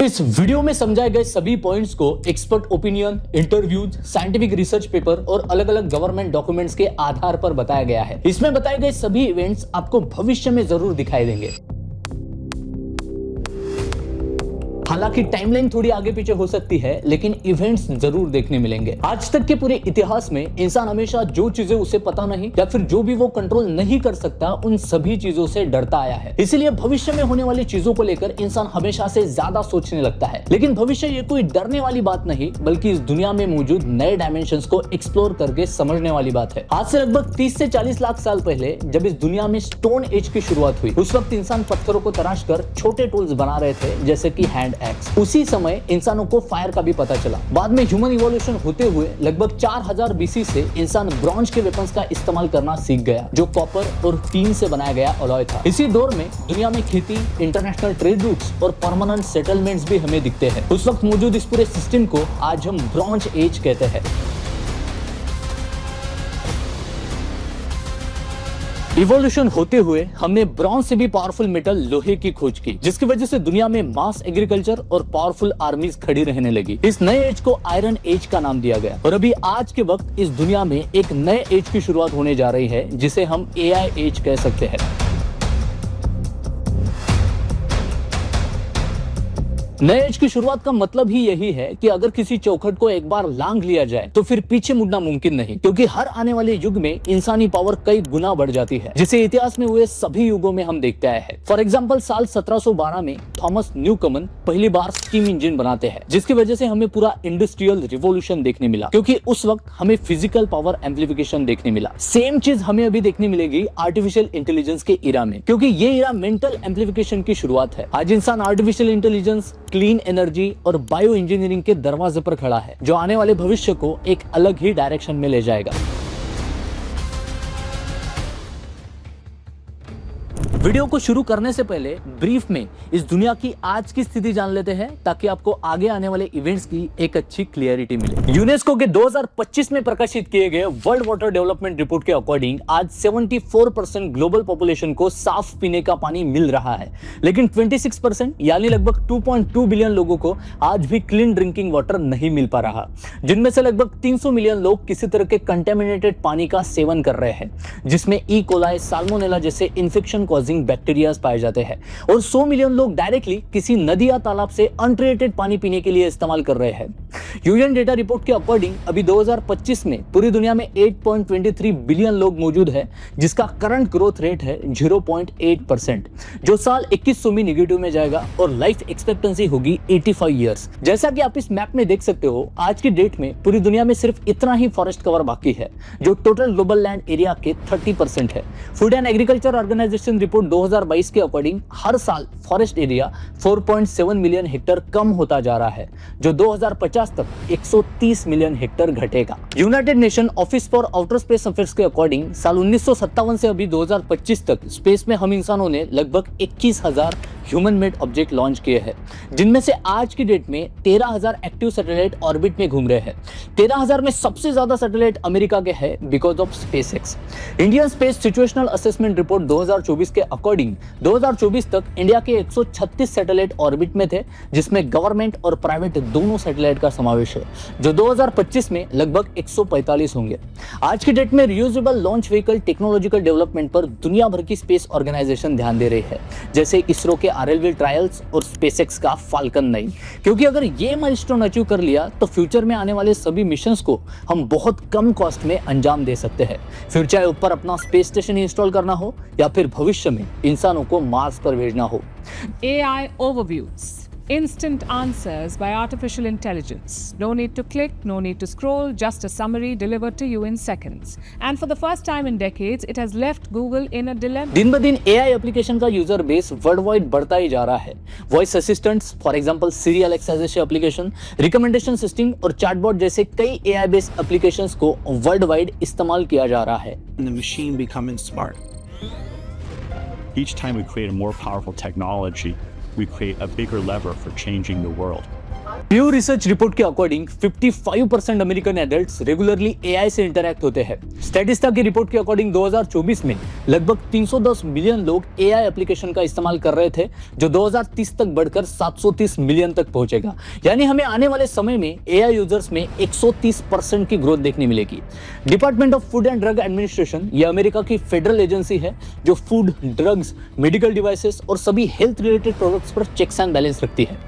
इस वीडियो में समझाए गए सभी पॉइंट्स को expert opinion, interviews, scientific research paper और अलग अलग गवर्नमेंट डॉक्यूमेंट्स के आधार पर बताया गया है। इसमें बताए गए सभी इवेंट्स आपको भविष्य में जरूर दिखाई देंगे। हालांकि टाइमलाइन थोड़ी आगे पीछे हो सकती है, लेकिन इवेंट्स जरूर देखने मिलेंगे। आज तक के पूरे इतिहास में इंसान हमेशा जो चीजें उसे पता नहीं या फिर जो भी वो कंट्रोल नहीं कर सकता, उन सभी चीजों से डरता आया है। इसीलिए भविष्य में होने वाली चीजों को लेकर इंसान हमेशा से ज्यादा सोचने लगता है। लेकिन भविष्य ये कोई डरने वाली बात नहीं, बल्कि इस दुनिया में मौजूद नए डायमेंशंस को एक्सप्लोर करके समझने वाली बात है। आज से लगभग 30 से 40 लाख साल पहले जब इस दुनिया में स्टोन एज की शुरुआत हुई, उस वक्त इंसान पत्थरों को तराश कर छोटे टूल्स बना रहे थे, जैसे कि हैंड एक्स। उसी समय इंसानों को फायर का भी पता चला। बाद में ह्यूमन इवोल्यूशन होते हुए लगभग 4000 बीसी से इंसान ब्रॉन्ज के वेपन्स का इस्तेमाल करना सीख गया, जो कॉपर और टीन से बनाया गया अलॉय था। इसी दौर में दुनिया में खेती, इंटरनेशनल ट्रेड रूट्स और परमानेंट सेटलमेंट्स भी हमें दिखते हैं। उस वक्त मौजूद इस पूरे सिस्टम को आज हम ब्रॉन्ज एज कहते हैं। इवोल्यूशन होते हुए हमने ब्रॉन्ज से भी पावरफुल मेटल लोहे की खोज की, जिसकी वजह से दुनिया में मास एग्रीकल्चर और पावरफुल आर्मीज खड़ी रहने लगी। इस नए एज को आयरन एज का नाम दिया गया और अभी आज के वक्त इस दुनिया में एक नए एज की शुरुआत होने जा रही है, जिसे हम एआई एज कह सकते हैं। नए एज की शुरुआत का मतलब ही यही है कि अगर किसी चौखट को एक बार लांघ लिया जाए तो फिर पीछे मुड़ना मुमकिन नहीं, क्योंकि हर आने वाले युग में इंसानी पावर कई गुना बढ़ जाती है, जिसे इतिहास में हुए सभी युगों में हम देखते आए हैं। फॉर एग्जांपल साल 1712 में थॉमस न्यूकमन पहली बार स्टीम इंजन बनाते हैं, जिसकी वजह से हमें पूरा इंडस्ट्रियल रिवॉल्यूशन देखने मिला, क्योंकि उस वक्त हमें फिजिकल पावर एम्प्लीफिकेशन देखने मिला। सेम चीज हमें अभी देखने मिलेगी आर्टिफिशियल इंटेलिजेंस के इरा में, क्योंकि ये इरा मेंटल एम्प्लीफिकेशन की शुरुआत है। आज इंसान आर्टिफिशियल इंटेलिजेंस, क्लीन एनर्जी और बायो इंजीनियरिंग के दरवाजे पर खड़ा है, जो आने वाले भविष्य को एक अलग ही डायरेक्शन में ले जाएगा। वीडियो को शुरू करने से पहले ब्रीफ में इस दुनिया की आज की स्थिति जान लेते हैं, ताकि आपको आगे आने वाले इवेंट्स की एक अच्छी क्लियरिटी मिले। यूनेस्को के 2025 में प्रकाशित किए गए वर्ल्ड वाटर डेवलपमेंट रिपोर्ट के अकॉर्डिंग आज 74% ग्लोबल पॉपुलेशन को साफ पीने का पानी मिल रहा है, लेकिन 26% यानी लगभग 2.2 बिलियन लोगों को आज भी क्लीन ड्रिंकिंग वाटर नहीं मिल पा रहा, जिनमें से लगभग 300 मिलियन लोग किसी तरह के कंटेमिनेटेड पानी का सेवन कर रहे हैं, जिसमें ई कोलाई, साल्मोनेला जैसे इन्फेक्शन कॉजिंग बैक्टीरियाज पाए जाते हैं, और 100 मिलियन लोग डायरेक्टली किसी नदी या तालाब से अनट्रीटेड पानी पीने के लिए इस्तेमाल कर रहे हैं। यूएन डेटा रिपोर्ट के अकॉर्डिंग अभी 2025 में पूरी दुनिया में 8.23 बिलियन लोग मौजूद है, जिसका करंट ग्रोथ रेट है 0.8%, जो साल 2100 में नेगेटिव में जाएगा और लाइफ एक्सपेक्टेंसी होगी 85 ईयर्स। जैसा कि आप इस मैप में देख सकते हो, आज की डेट में पूरी दुनिया में सिर्फ इतना ही फॉरेस्ट कवर बाकी है, जो टोटल ग्लोबल लैंड एरिया के 30% है। Food and agriculture organisation report 2022 के अकॉर्डिंग हर साल फॉरेस्ट एरिया 4.7 मिलियन हेक्टेयर कम होता जा रहा है, जो 2050 तक 130 मिलियन हेक्टेयर घटेगा। United Nation office for outer space affairs के अकॉर्डिंग साल 1957 से अभी 2025 तक स्पेस में हम इंसानों ने लगभग 21,000 ह्यूमन मेड ऑब्जेक्ट लॉन्च किए हैं, जिनमें से आज की डेट में 13,000 एक्टिव सैटेलाइट ऑर्बिट में घूम रहे हैं। 13,000 में सबसे ज्यादा सैटेलाइट अमेरिका के हैं because of SpaceX. Indian space situational assessment report 2024 के अकॉर्डिंग 2024 तक इंडिया के 136 सैटेलाइट ऑर्बिट में थे, जिसमें गवर्नमेंट और प्राइवेट दोनों सैटेलाइट का समावेश है, जो 2025 में लगभग 145 होंगे। आज की डेट में reusable launch vehicle technological development पर दुनिया भर की स्पेस ऑर्गेनाइजेशन ध्यान दे रही है, जैसे इसरो के आरएलवी ट्रायल्स और स्पेसएक्स का फाल्कन 9, क्योंकि अगर ये माइलस्टोन अचीव कर लिया तो फ्यूचर में आने वाले सभी मिशंस को हम बहुत कम कॉस्ट में अंजाम दे सकते हैं। फिर चाहे ऊपर अपना स्पेस स्टेशन इंस्टॉल करना हो या फिर भविष्य में इंसानों को मार्स पर भेजना हो। AI overviews. Instant answers by artificial intelligence. No need to click, no need to scroll, just a summary delivered to you in seconds. And for the first time in decades, it has left Google in a dilemma. दिन ब दिन AI application का user base world wide बढ़ता ही जा रहा है। Voice assistants, for example Siri, Alexa जैसे एप्लीकेशन, रिकमेंडेशन सिस्टम और चैटबॉट जैसे कई AI बेस्ड एप्लीकेशंस को वर्ल्ड वाइड इस्तेमाल किया जा रहा है। The machine becoming smart. Each time we create a more powerful technology, we create a bigger lever for changing the world. Pew research report के according 55% American adults regularly AI से interact होते हैं। स्टैटिस्टा की रिपोर्ट के according 2024 में लगभग 310 million लोग AI application का इस्तेमाल कर रहे थे, जो 2030 तक बढ़कर 730 मिलियन तक पहुंचेगा। यानी हमें आने वाले समय में एआई यूजर्स में 130% की ग्रोथ देखने मिलेगी। Department of food and drug administration, यह अमेरिका की फेडरल एजेंसी है जो फूड, ड्रग्स, मेडिकल डिवाइसेस और सभी हेल्थ रिलेटेड प्रोडक्ट्स पर चेक्स एंड बैलेंस रखती है।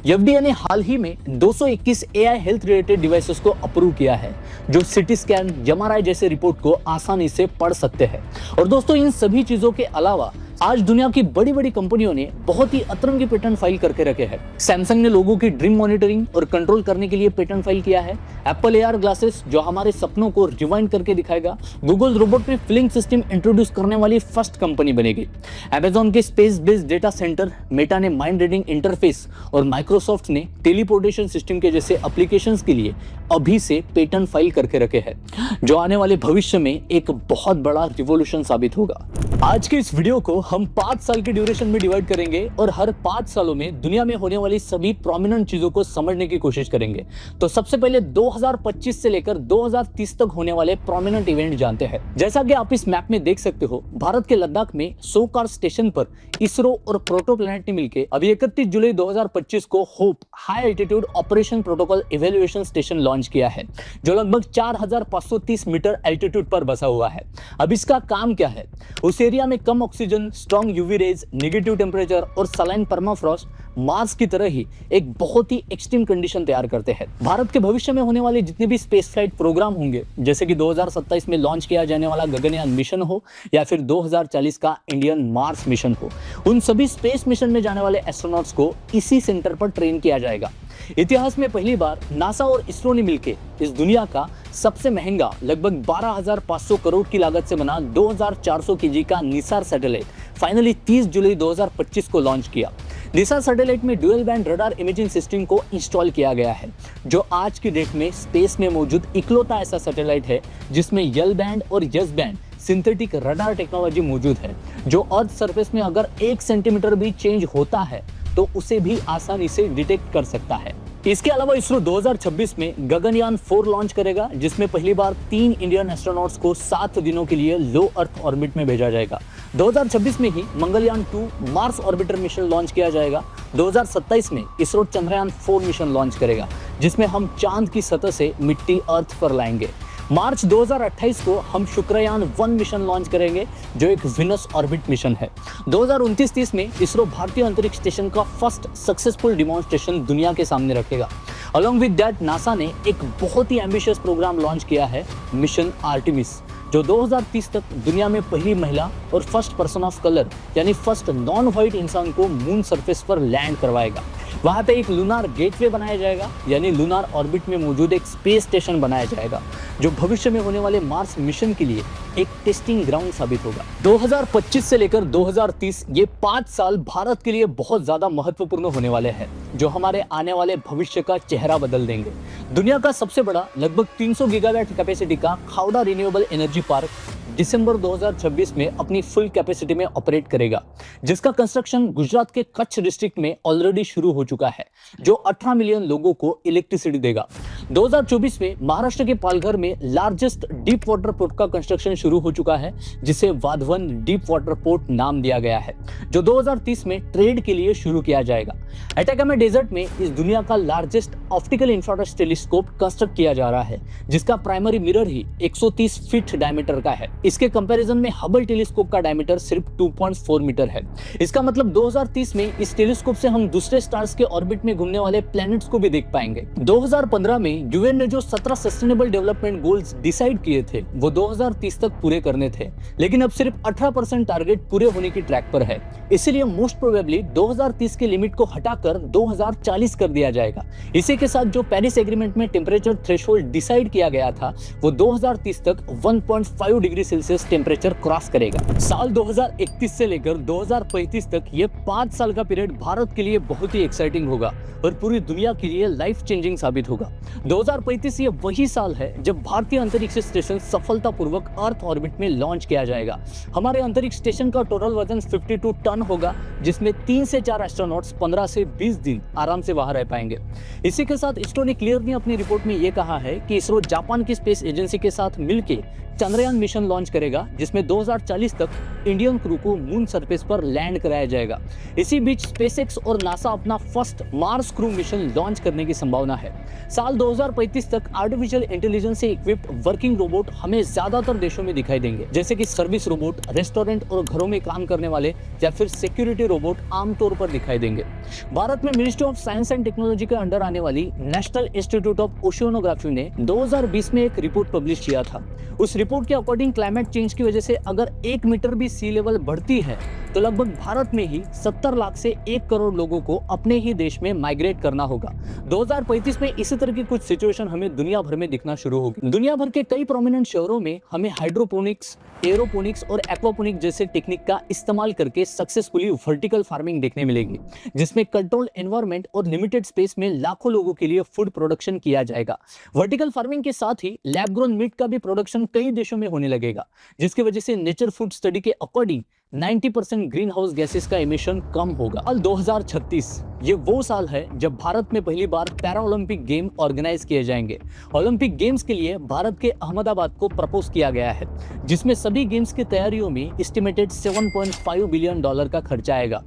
एफडीए ने हाल ही में 221 एआई हेल्थ रिलेटेड डिवाइसेस को अप्रूव किया है, जो सिटी स्कैन, एमआरआई जैसे रिपोर्ट को आसानी से पढ़ सकते हैं। और दोस्तों, इन सभी चीजों के अलावा आज दुनिया की बड़ी बड़ी कंपनियों ने बहुत ही अतरंगी पेटेंट फाइल करके रखे हैं। सैमसंग ने लोगों की ड्रीम मॉनिटरिंग और कंट्रोल करने के लिए पेटेंट फाइल किया है। एप्पल एआर ग्लासेस, जो हमारे सपनों को रिवाइंड करके दिखाएगा। गूगल रोबोट में फीलिंग सिस्टम इंट्रोड्यूस करने वाली फर्स्ट कंपनी बनेगी। अमेजॉन के space based data centre, Meta ने माइंड रीडिंग इंटरफेस और माइक्रोसॉफ्ट ने टेलीपोर्टेशन सिस्टम के जैसे एप्लीकेशंस के लिए अभी से पेटेंट फाइल करके रखे हैं, जो आने वाले भविष्य में एक बहुत बड़ा रिवॉल्यूशन साबित होगा। आज के इस वीडियो को हम 5 साल के ड्यूरेशन में डिवाइड करेंगे और हर 5 सालों में दुनिया में होने वाली सभी प्रोमिनेंट चीजों को समझने की कोशिश करेंगे। तो सबसे पहले 2025 से लेकर 2030 तक होने वाले प्रोमिनेंट इवेंट जानते हैं। जैसा कि आप इस मैप में देख सकते हो, भारत के लद्दाख में सोकार स्टेशन पर इसरो और प्रोटोप्लैनेट ने मिलकर अभी 31 जुलाई 2025 को hope high altitude operation protocol evaluation station launch किया है, जो लगभग 4530 मीटर एल्टीट्यूड पर बसा हुआ है। अब इसका काम क्या है? उस एरिया में कम oxygen, strong UV rays, negative temperature और सलाइन परमाफ्रॉस्ट मार्स की तरह ही एक बहुत ही एक्सट्रीम कंडीशन तैयार करते हैं। भारत के भविष्य में होने वाले जितने भी स्पेस फ्लाइट प्रोग्राम होंगे, जैसे कि 2027 में लॉन्च किया जाने वाला गगनयान मिशन हो या फिर 2040 का इंडियन मार्स मिशन हो, उन सभी स्पेस मिशन में जाने वाले एस्ट्रोनॉट्स को इसी सेंटर पर ट्रेन किया जाएगा। इतिहास में पहली बार नासा और इसरो ने मिलकर इस दुनिया का सबसे महंगा लगभग 12,500 करोड़ की लागत से बना 2400 केजी का निसार सैटेलाइट फाइनली 30 जुलाई 2025 को लॉन्च किया। निसार सैटेलाइट में dual band radar imaging system को इंस्टॉल किया गया है, जो आज की डेट में स्पेस में मौजूद इकलौता ऐसा सैटेलाइट है जिसमें यल बैंड और yes band synthetic radar technology मौजूद है, जो अर्थ सरफेस में अगर 1 सेंटीमीटर भी चेंज होता है तो उसे भी आसानी से डिटेक्ट कर सकता है। इसके अलावा इसरो 2026 में गगनयान 4 लॉन्च करेगा, जिसमें पहली बार 3 इंडियन एस्ट्रोनॉट्स को 7 दिनों के लिए लो अर्थ ऑर्बिट में भेजा जाएगा। 2026 में ही Mangalyaan 2 Mars orbiter mission launch किया जाएगा। 2027 में इसरो चंद्रयान 4 मिशन लॉन्च करेगा, जिसमें हम चांद की सतह से मिट्टी अर्थ पर लाएंगे। मार्च 2028 को हम शुक्रयान 1 मिशन लॉन्च करेंगे, जो एक विनस ऑर्बिट मिशन है। 2029-30 में इसरो भारतीय अंतरिक्ष स्टेशन का फर्स्ट सक्सेसफुल डिमॉन्स्ट्रेशन दुनिया के सामने रखेगा। अलॉन्ग विद दैट, नासा ने एक बहुत ही एम्बिशियस प्रोग्राम लॉन्च किया है, मिशन आर्टेमिस, जो 2030 तक दुनिया में पहली महिला और फर्स्ट पर्सन ऑफ कलर यानी फर्स्ट नॉन व्हाइट इंसान को मून सरफेस पर लैंड करवाएगा। वहां पे एक लूनार गेटवे बनाया जाएगा, यानी लूनार ऑर्बिट में मौजूद एक स्पेस स्टेशन बनाया जाएगा, जो भविष्य में होने वाले मार्स मिशन के लिए एक टेस्टिंग ग्राउंड साबित होगा। 2025 से लेकर 2030 ये 5 साल भारत के लिए बहुत ज्यादा महत्वपूर्ण होने वाले हैं, जो हमारे आने वाले भविष्य का चेहरा बदल देंगे। दुनिया का सबसे बड़ा लगभग 300 गीगावाट कैपेसिटी का खावड़ा रिन्यूएबल एनर्जी पार्क दिसंबर 2026 में अपनी फुल कैपेसिटी में ऑपरेट करेगा, जिसका कंस्ट्रक्शन गुजरात के कच्छ डिस्ट्रिक्ट में ऑलरेडी शुरू हो चुका है, जो 18 मिलियन लोगों को इलेक्ट्रिसिटी देगा। 2024 में महाराष्ट्र के पालघर में लार्जेस्ट डीप वाटर पोर्ट का कंस्ट्रक्शन शुरू हो चुका है, जिसे वाधवन डीप वाटर पोर्ट नाम दिया गया है, जो 2030 में ट्रेड के लिए शुरू किया जाएगा। अटैकामा डेजर्ट में इस दुनिया का largest optical infrared telescope construct किया जा रहा है, जिसका प्राइमरी मिरर ही 130 फीट डायमीटर का है। इसके कंपैरिजन में हबल टेलीस्कोप का डायमीटर सिर्फ 2.4 मीटर है। इसका मतलब 2030 में इस टेलीस्कोप से हम दूसरे स्टार्स के ऑर्बिट में घूमने वाले प्लैनेट्स को भी देख पाएंगे। 2015 में यूएन ने जो 17 सस्टेनेबल डेवलपमेंट गोल्स डिसाइड किए थे, वो 2030 तक पूरे करने थे, लेकिन अब सिर्फ 18% टारगेट पूरे होने की ट्रैक पर है। इसीलिए मोस्ट प्रोबेबली 2030 के लिमिट को हटाकर 2040 कर दिया जाएगा। इसी के साथ जो पेरिस एग्रीमेंट में टेम्परेचर थ्रेशोल्ड डिसाइड किया गया था, वो 2030 तक 1.5 डिग्री सेल्सियस टेम्परेचर क्रॉस करेगा। साल 2031 से लेकर 2035 तक ये 5 साल का पीरियड भारत के लिए बहुत ही एक्साइटिंग होगा और पूरी दुनिया के लिए लाइफ चेंजिंग साबित होगा। 2035 ये वही साल है जब भारतीय अंतरिक्ष स्टेशन सफलतापूर्वक अर्थ ऑर्बिट में लॉन्च किया जाएगा। हमारे अंतरिक्ष स्टेशन का टोटल वजन 52 टन होगा, जिसमें 3 से 4 एस्ट्रोनॉट्स 15 से 20 दिन आराम से वहां रह पाएंगे। इसी के साथ इसरो ने क्लियरली अपनी रिपोर्ट में ये कहा है कि इसरो जापान की स्पेस एजेंसी के साथ मिलकर चंद्रयान मिशन लॉन्च करेगा, जिसमें 2040 तक इंडियन क्रू को मून सरफेस पर लैंड कराया जाएगा। इसी बीच स्पेसएक्स और नासा अपना first Mars crew mission launch करने की संभावना है। साल 2035 तक आर्टिफिशियल इंटेलिजेंस से इक्विप्ड वर्किंग रोबोट हमें ज्यादातर देशों में दिखाई देंगे, जैसे कि सर्विस रोबोट, रेस्टोरेंट और घरों में काम करने वाले या फिर सिक्योरिटी रोबोट आमतौर पर दिखाई देंगे। भारत में ministry of science and technology के अंडर आने वाली नेशनल इंस्टीट्यूट ऑफ ओशियोनोग्राफी ने 2020 में एक रिपोर्ट पब्लिश किया था। उस रिपोर्ट के अकॉर्डिंग क्लाइमेट चेंज की वजह से अगर 1 मीटर भी सी लेवल बढ़ती है तो लगभग भारत में ही 70 लाख से 1 करोड़ लोगों को अपने ही देश में माइग्रेट करना होगा। 2035 में इसी तरह की कुछ सिचुएशन हमें दुनिया भर में दिखना शुरू होगी। दुनिया भर के कई प्रोमिनेंट शहरों में हमें हाइड्रोपोनिक्स, एरोपोनिक्स और एक्वापोनिक्स जैसे टेक्निक का इस्तेमाल करके सक्सेसफुली वर्टिकल फार्मिंग देखने मिलेगी, जिसमें कंट्रोल एनवायरनमेंट और लिमिटेड स्पेस में लाखों लोगों के लिए फूड प्रोडक्शन किया जाएगा। वर्टिकल फार्मिंग के साथ ही लैब ग्रोन मीट का भी प्रोडक्शन कई देशों में होने लगेगा, जिसकी वजह से नेचर फूड स्टडी के अकॉर्डिंग 90% ग्रीन हाउस गैसेस का एमिशन कम होगा। साल 2036 ये वो साल है जब भारत में पहली बार पैरा ओलंपिक गेम ऑर्गेनाइज किए जाएंगे। ओलंपिक गेम्स के लिए भारत के अहमदाबाद को प्रपोज किया गया है, जिसमें सभी गेम्स की तैयारियों में एस्टिमेटेड $7.5 बिलियन का खर्चा आएगा।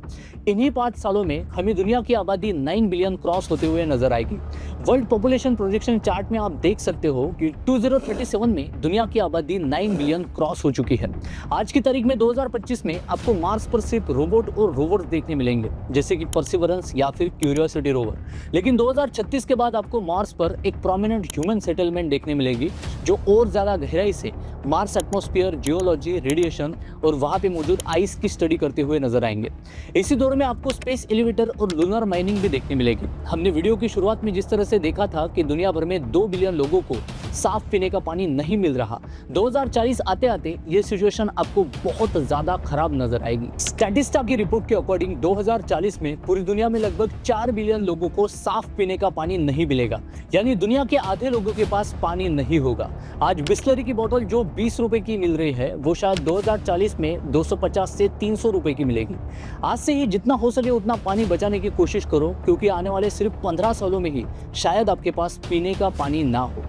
इन्हीं 5 सालों में हमें दुनिया की आबादी 9 बिलियन क्रॉस होते हुए नजर आएगी। वर्ल्ड पॉपुलेशन प्रोजेक्शन चार्ट में आप देख सकते हो कि 2037 में दुनिया की आबादी 9 बिलियन क्रॉस हो चुकी है। आज की तारीख में 2025 में आपको मार्स पर सिर्फ रोबोट और रोवर्स देखने मिलेंगे, जैसे कि परसिवरेंस या फिर क्यूरियोसिटी रोवर। लेकिन 2036 के बाद आपको मार्स पर एक प्रोमिनेंट ह्यूमन सेटलमेंट देखने मिलेगी, जो और ज्यादा गहराई से मार्स एटमॉस्फेयर, जियोलॉजी, रेडिएशन और वहां पे मौजूद आइस की स्टडी करते हुए नजर आएंगे। इसी दौर में आपको स्पेस एलिवेटर और लूनर माइनिंग भी देखने मिलेगी। हमने वीडियो की शुरुआत में जिस तरह से देखा था कि दुनिया भर में 2 बिलियन लोगों को साफ पीने का पानी नहीं मिल रहा, 2040 आते आते ये सिचुएशन आपको बहुत ज्यादा खराब नजर आएगी। स्टैटिस्टा की रिपोर्ट के अकॉर्डिंग 2040 में पूरी दुनिया में लगभग 4 बिलियन लोगों को साफ पीने का पानी नहीं मिलेगा, यानी दुनिया के आधे लोगों के पास पानी नहीं होगा। आज बिस्लरी की बोतल जो 20 रुपए की मिल रही है, वो शायद 2040 में 250 से 300 रुपए की मिलेगी। आज से ही जितना हो सके उतना पानी बचाने की कोशिश करो, क्योंकि आने वाले सिर्फ 15 सालों में ही शायद आपके पास पीने का पानी ना हो।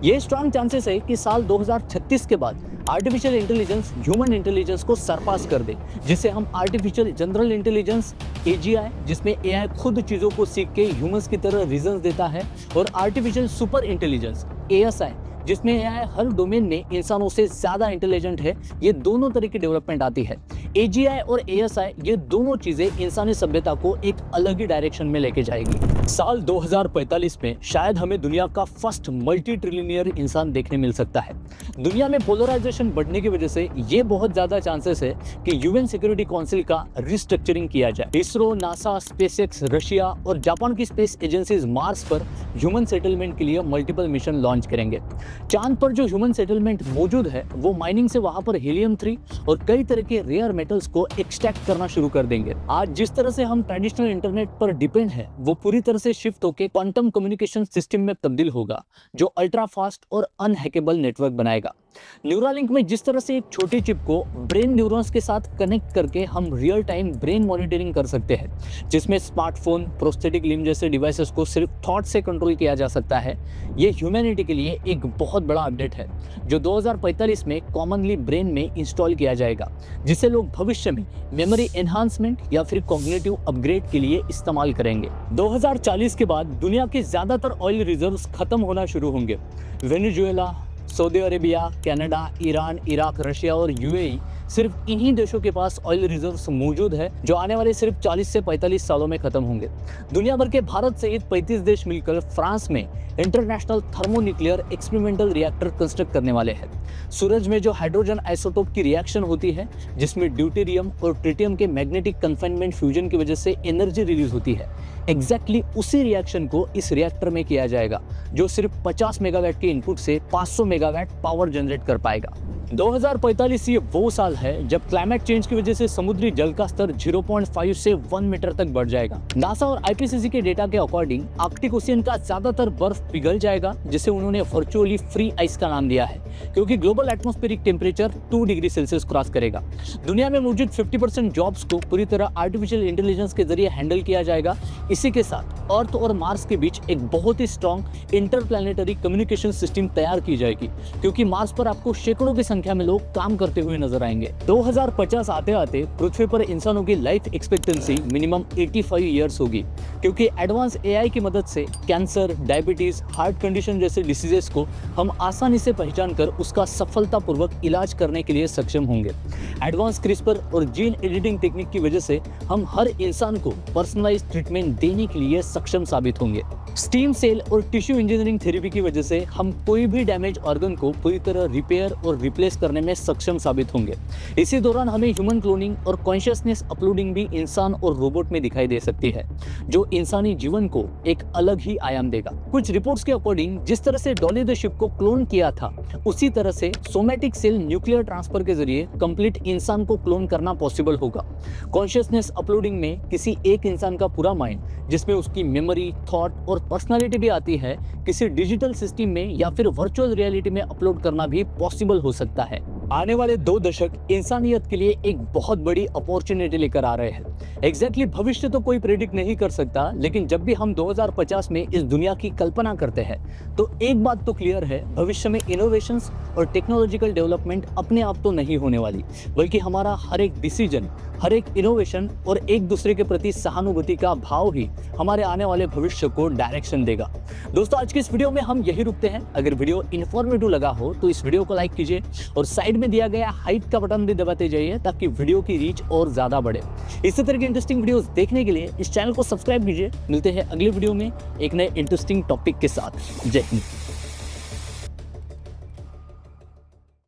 ये स्ट्रॉन्ग चांसेस है कि साल 2036 के बाद आर्टिफिशियल इंटेलिजेंस ह्यूमन इंटेलिजेंस को सरपास कर दे, जिसे हम आर्टिफिशियल जनरल इंटेलिजेंस AGI, जिसमें AI खुद चीजों को सीख के ह्यूमंस की तरह रीजंस देता है, और आर्टिफिशियल सुपर इंटेलिजेंस ASI, जिसमें AI हर डोमेन में इंसानों से ज्यादा इंटेलिजेंट है। ये दोनों तरह की डेवलपमेंट आती है। AGI और ASI ये दोनों चीजें इंसानी सभ्यता को एक अलग ही डायरेक्शन में लेके जाएगी। साल 2045 में शायद हमें दुनिया का फर्स्ट मल्टी ट्रिलियनियर इंसान देखने मिल सकता है। दुनिया में पोलराइजेशन बढ़ने की वजह से ये बहुत ज्यादा चांसेस है कि UN सिक्योरिटी काउंसिल का रिस्ट्रक्चरिंग किया जाए। इसरो, नासा, स्पेसएक्स, रशिया और जापान की स्पेस एजेंसीज मार्स पर ह्यूमन सेटलमेंट के लिए मल्टीपल मिशन लॉन्च करेंगे। चांद पर जो ह्यूमन सेटलमेंट मौजूद है, वो माइनिंग से वहां पर हीलियम-3 और कई तरह के रेयर मेटल्स को एक्सट्रैक्ट करना शुरू कर देंगे। आज जिस तरह से हम ट्रेडिशनल इंटरनेट पर डिपेंड है, वो पूरी तरह से शिफ्ट होकर क्वांटम कम्युनिकेशन सिस्टम में तब्दील होगा, जो अल्ट्रा फास्ट और अनहैकेबल नेटवर्क बनाएगा। न्यूरालिंक में जिस तरह से एक छोटी चिप को ब्रेन न्यूरॉन्स के साथ कनेक्ट करके हम रियल टाइम ब्रेन मॉनिटरिंग कर सकते हैं, जिसमें स्मार्टफोन, प्रोस्थेटिक लिम्ब जैसे डिवाइसेस को सिर्फ थॉट से कंट्रोल किया जा सकता है। ये ह्यूमैनिटी के लिए एक बहुत बड़ा अपडेट है, जो 2045 में कॉमनली ब्रेन में इंस्टॉल किया जाएगा, जिसे लोग भविष्य में मेमोरी एनहांसमेंट या फिर कॉग्निटिव अपग्रेड के लिए इस्तेमाल करेंगे। 2040 के बाद दुनिया के ज्यादातर ऑयल रिजर्व्स खत्म होना शुरू होंगे। Venezuela, Saudi Arabia, Canada, Iran, Iraq, Russia और UAE सिर्फ इन्हीं देशों के पास ऑयल रिजर्व्स मौजूद है, जो आने वाले सिर्फ 40 से 45 सालों में खत्म होंगे। दुनिया भर के भारत सहित 35 देश मिलकर फ्रांस में international thermonuclear experimental reactor construct करने वाले हैं। सूरज में जो हाइड्रोजन आइसोटोप की रिएक्शन होती है, जिसमें ड्यूटेरियम और ट्रिटियम के मैग्नेटिक कन्फाइनमेंट फ्यूजन की वजह से एनर्जी रिलीज होती है, एग्जैक्टली उसी रिएक्शन को इस रिएक्टर में किया जाएगा, जो सिर्फ 50 मेगावाट के इनपुट से 500 मेगावाट पावर जनरेट कर पाएगा। 2045 ये वो साल है जब क्लाइमेट चेंज की वजह से समुद्री जल का स्तर 0.5 से 1 मीटर तक बढ़ जाएगा। नासा और आईपीसीसी के डेटा के अकॉर्डिंग आर्कटिक ओशियन का ज्यादातर बर्फ पिघल जाएगा, जिसे उन्होंने वर्चुअली फ्री आइस का नाम दिया है, क्योंकि global atmospheric temperature 2 degree Celsius cross करेगा। दुनिया में मौजूद 50% जॉब्स को पूरी तरह आर्टिफिशियल इंटेलिजेंस के जरिए हैंडल किया जाएगा। इसी के साथ अर्थ और मार्स के बीच एक बहुत ही स्ट्रॉन्ग इंटरप्लैनेटरी कम्युनिकेशन सिस्टम तैयार की जाएगी, क्योंकि मार्स पर आपको सैकड़ों की संख्या में लोग काम करते हुए नजर आएंगे। 2050 आते आते पृथ्वी पर इंसानों की लाइफ एक्सपेक्टेंसी मिनिमम 85 ईयर्स होगी, क्योंकि एडवांस एआई की मदद से कैंसर, डायबिटीज, हार्ट कंडीशन जैसे डिसीजेस को हम आसानी से पहचान कर उसका सफलतापूर्वक इलाज करने के लिए सक्षम होंगे। एडवांस क्रिस्पर और जीन एडिटिंग टेक्निक की वजह से हम हर इंसान को पर्सनलाइज्ड ट्रीटमेंट देने के लिए सक्षम साबित होंगे। स्टीम सेल और टिश्यू इंजीनियरिंग थेरेपी की वजह से हम कोई भी डैमेज ऑर्गन को पूरी तरह रिपेयर और रिप्लेस करने में सक्षम साबित होंगे। इसी दौरान हमें ह्यूमन क्लोनिंग और कॉन्शियसनेस अपलोडिंग भी इंसान और रोबोट में दिखाई दे सकती है, जो इंसानी जीवन को एक अलग ही आयाम देगा। कुछ रिपोर्ट्स के अकॉर्डिंग जिस तरह से डॉली द शिप को क्लोन किया था, उसी तरह से सोमैटिक सेल न्यूक्लियर ट्रांसफर के जरिए कंप्लीट इंसान को क्लोन करना पॉसिबल होगा। कॉन्शियसनेस अपलोडिंग में किसी एक इंसान का पूरा माइंड, जिसमें उसकी मेमोरी, थॉट और पर्सनालिटी भी आती है, किसी डिजिटल सिस्टम में या फिर वर्चुअल रियलिटी में अपलोड करना भी पॉसिबल हो सकता है। आने वाले 2 दशक इंसानियत के लिए एक बहुत बड़ी अपॉर्चुनिटी लेकर आ रहे हैं। एग्जैक्टली भविष्य तो कोई प्रेडिक्ट नहीं कर सकता, लेकिन जब भी हम 2050 में इस दुनिया की कल्पना करते हैं तो एक बात तो क्लियर है, भविष्य में इनोवेशंस और टेक्नोलॉजिकल डेवलपमेंट अपने आप तो नहीं होने वाली, बल्कि हमारा हर एक डिसीजन, हर एक इनोवेशन और एक दूसरे के प्रति सहानुभूति का भाव ही हमारे आने वाले भविष्य को डायरेक्शन देगा। दोस्तों, आज की इस वीडियो में हम यही रुकते हैं। अगर वीडियो इन्फॉर्मेटिव लगा हो तो इस वीडियो को लाइक कीजिए और साइड में दिया गया हाइप का बटन भी दबाते जाइए, ताकि वीडियो की रीच और ज्यादा बढ़े। इसी तरह की इंटरेस्टिंग वीडियोस देखने के लिए इस चैनल को सब्सक्राइब कीजिए। मिलते हैं अगली वीडियो में एक नए इंटरेस्टिंग टॉपिक के साथ। जय हिंद।